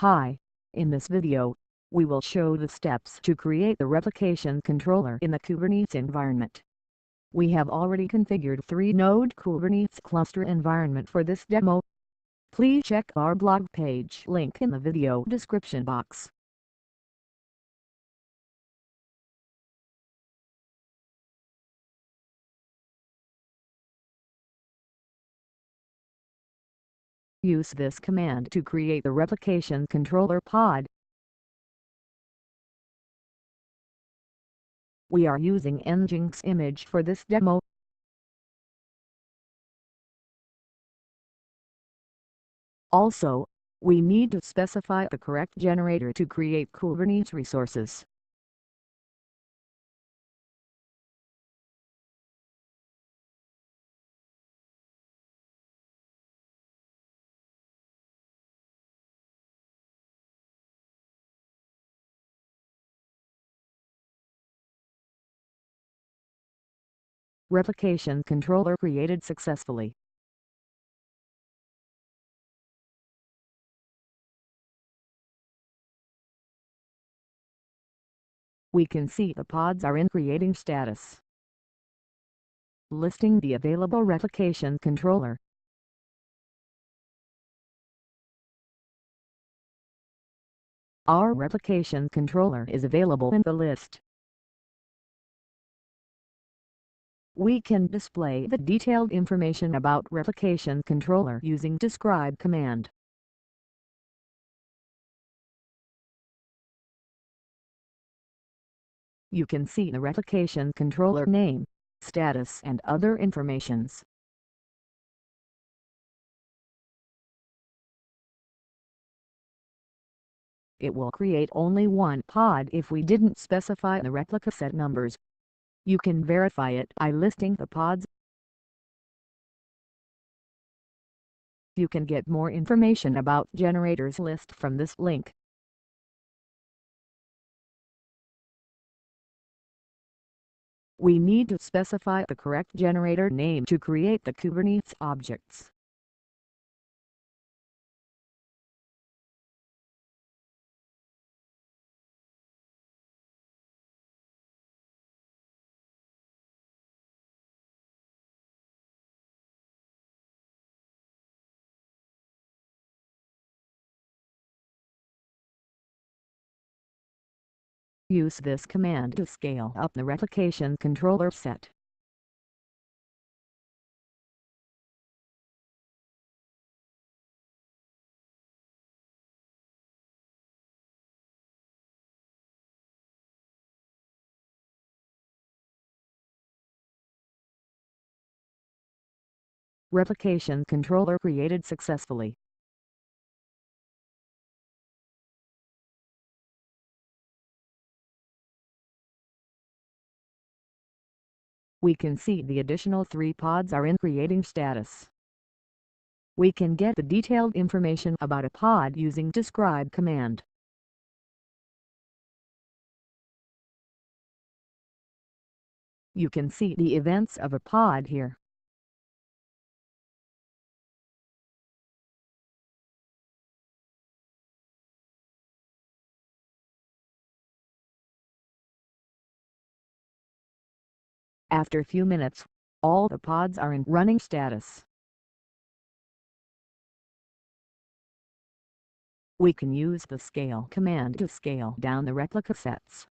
Hi, in this video, we will show the steps to create the replication controller in the Kubernetes environment. We have already configured 3-node Kubernetes cluster environment for this demo. Please check our blog page link in the video description box. Use this command to create the replication controller pod. We are using Nginx image for this demo. Also, we need to specify the correct generator to create Kubernetes resources. Replication controller created successfully. We can see the pods are in creating status. Listing the available replication controller. Our replication controller is available in the list. We can display the detailed information about replication controller using describe command. You can see the replication controller name, status and other informations. It will create only one pod if we didn't specify the replica set numbers. You can verify it by listing the pods. You can get more information about generators list from this link. We need to specify the correct generator name to create the Kubernetes objects. Use this command to scale up the replication controller set. Replication controller created successfully. We can see the additional 3 pods are in creating status. We can get the detailed information about a pod using describe command. You can see the events of a pod here. After a few minutes, all the pods are in running status. We can use the scale command to scale down the replica sets.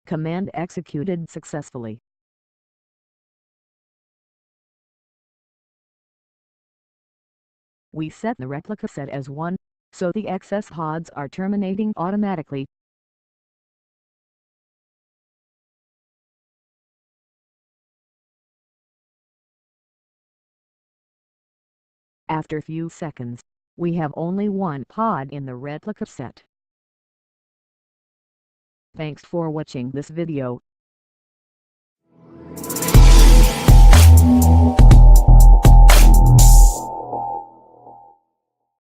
Command executed successfully. We set the replica set as 1, so the excess pods are terminating automatically. After few seconds, we have only one pod in the replica set. Thanks for watching this video.